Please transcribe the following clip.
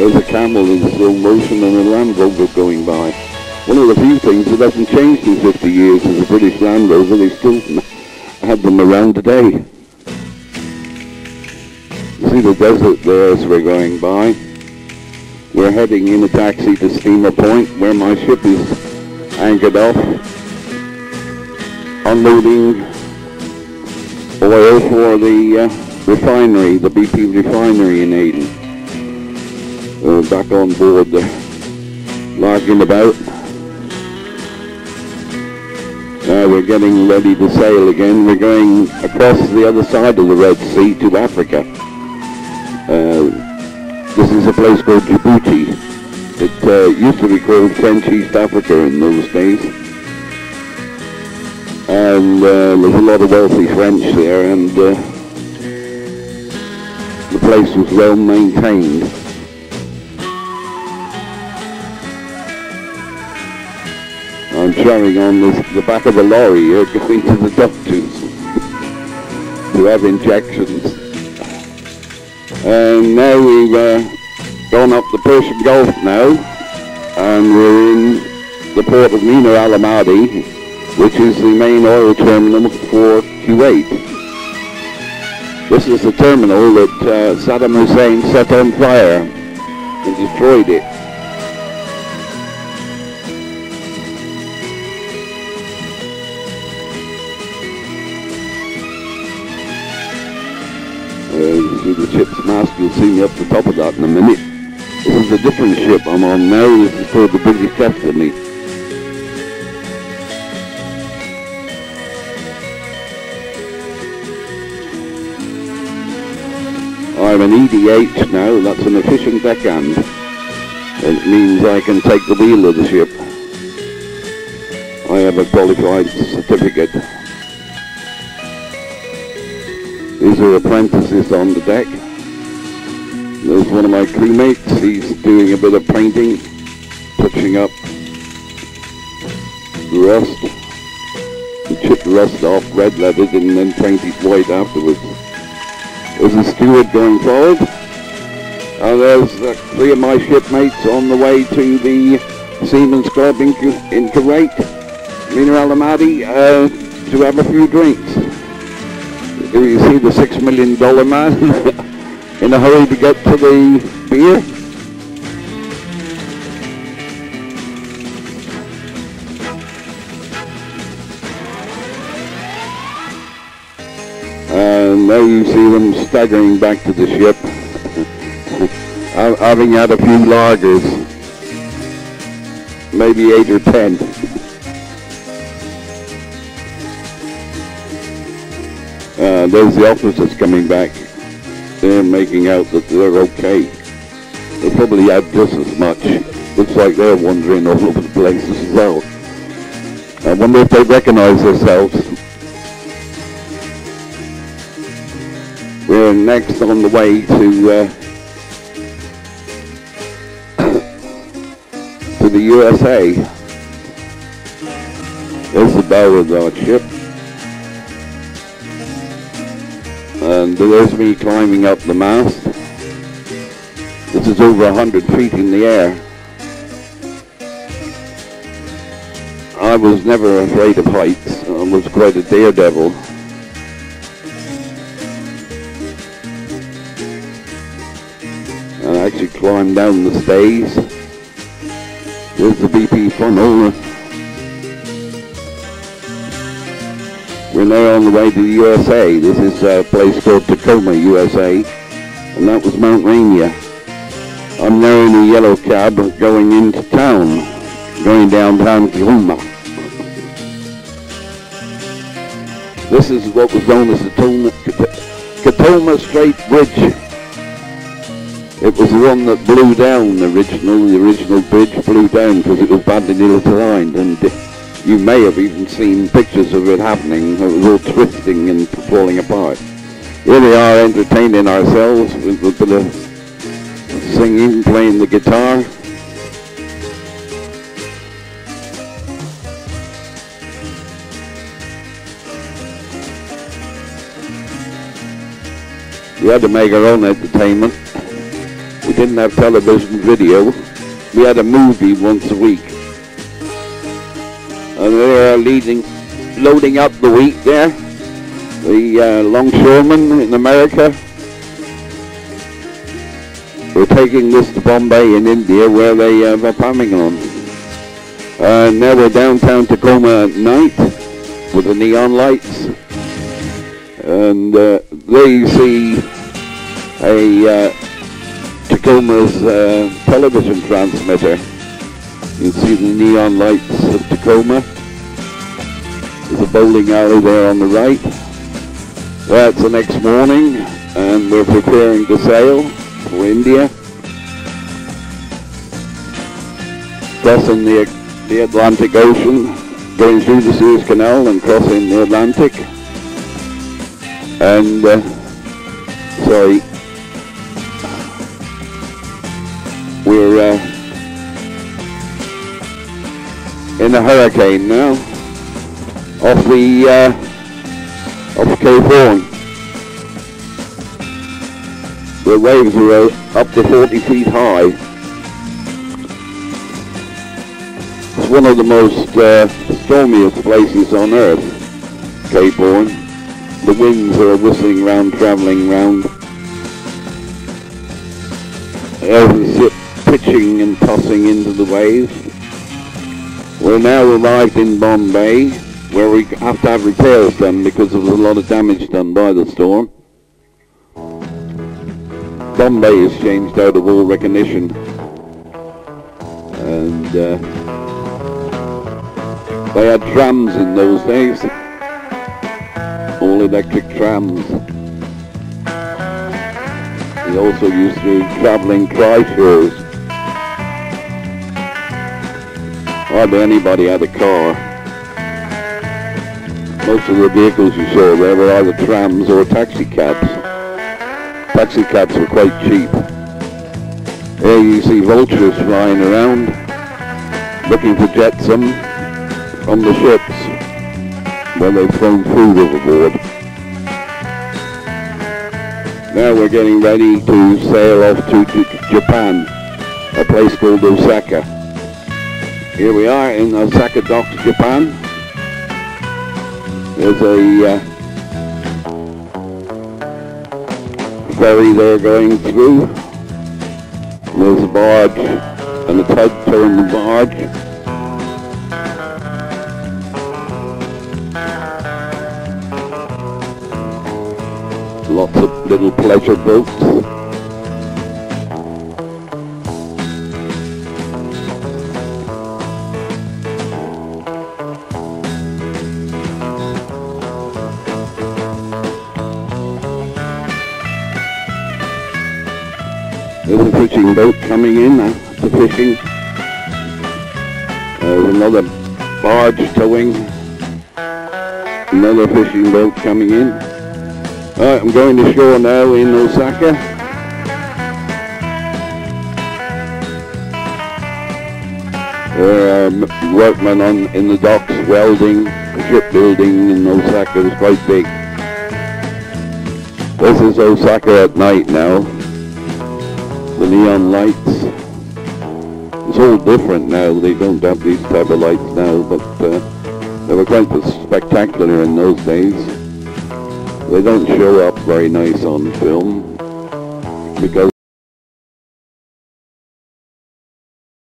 There's a camel in slow motion and a Land Rover going by. One of the few things that hasn't changed in 50 years is a British Land Rover. They still have them around today. See the desert there as we're going by. We're heading in a taxi to Steamer Point, where my ship is anchored off, unloading oil for the refinery, the BP refinery in Aden. Back on board, larking about. We're getting ready to sail again. We're going across the other side of the Red Sea to Africa. This is a place called Djibouti. It used to be called French East Africa in those days. And there's a lot of wealthy French there, and the place was well maintained. I'm carrying on the back of a lorry here, going to the doctors to have injections. And now we've gone up the Persian Gulf now, and we're in the port of Mina Al Ahmadi, which is the main oil terminal for Kuwait. This is the terminal that Saddam Hussein set on fire and destroyed it. See the ship's mast, you'll see me up the top of that in a minute. This is a different ship I'm on now. This is called the British Destiny. I'm an EDH now, that's an efficient deckhand. It means I can take the wheel of the ship. I have a qualified certificate. These are apprentices on the deck. There's one of my crewmates. He's doing a bit of painting, touching up the rust. He chipped the rust off, red-leaded, and then painted white afterwards. There's a steward going forward. And there's 3 of my shipmates on the way to the Seamen's Club in Kuwait, Mina Al Ahmadi, to have a few drinks. You see the $6 million man in a hurry to get to the beer. And now you see them staggering back to the ship, having had a few lagers, maybe 8 or 10. There's the officers coming back. They're making out that they're okay. They probably had just as much. Looks like they're wandering all over the place as well. I wonder if they recognize themselves. We're next on the way to the USA. There's the bow of our ship. And there's me climbing up the mast. This is over 100 feet in the air. I was never afraid of heights. I was quite a daredevil. And I actually climbed down the stays. There's the BP funnel. We're now on the way to the USA. This is a place called Tacoma, USA, and that was Mount Rainier. I'm now in a yellow cab going into town, going downtown Tacoma. This is what was known as the Katoma Strait Bridge. It was the one that blew down the original bridge blew down because it was badly aligned, and you may have even seen pictures of it happening. It was all twisting and falling apart. Here we are entertaining ourselves with a bit of singing, playing the guitar. We had to make our own entertainment. We didn't have television video. We had a movie once a week. And they are loading up the wheat there. The longshoremen in America. We're taking this to Bombay in India where they have a farming on. Now we're downtown Tacoma at night with the neon lights. And there you see a Tacoma's television transmitter. You can see the neon lights of Tacoma. There's a bowling alley there on the right. That's the next morning, and we're preparing to sail for India. Crossing the Atlantic Ocean, going through the Suez Canal and crossing the Atlantic. And, sorry, we're in a hurricane now, off Cape Horn. The waves are up to 40 feet high. It's one of the most stormiest places on earth, Cape Horn. The winds are whistling round, traveling round. Everything's pitching and tossing into the waves. We're now arrived in Bombay, where we have to have repairs done because there was a lot of damage done by the storm. Bombay has changed out of all recognition, and they had trams in those days, all electric trams. They also used to do travelling trishaws. Hardly anybody had a car. Most of the vehicles you saw there were either trams or taxi cabs. Taxi cabs were quite cheap. Here you see vultures flying around, looking for jetsam from the ships where they've thrown food overboard. Now we're getting ready to sail off to Japan, a place called Osaka. Here we are in Osaka Docks, Japan. There's a ferry there going through. There's a barge and a tug towing the barge. Lots of little pleasure boats. There's a fishing boat coming in after fishing. There's another barge towing. Another fishing boat coming in. Alright, I'm going to shore now in Osaka. There are workmen in the docks welding. The shipbuilding in Osaka is quite big. This is Osaka at night now. The neon lights. It's all different now. They don't have these type of lights now, but they were quite spectacular in those days. They don't show up very nice on film because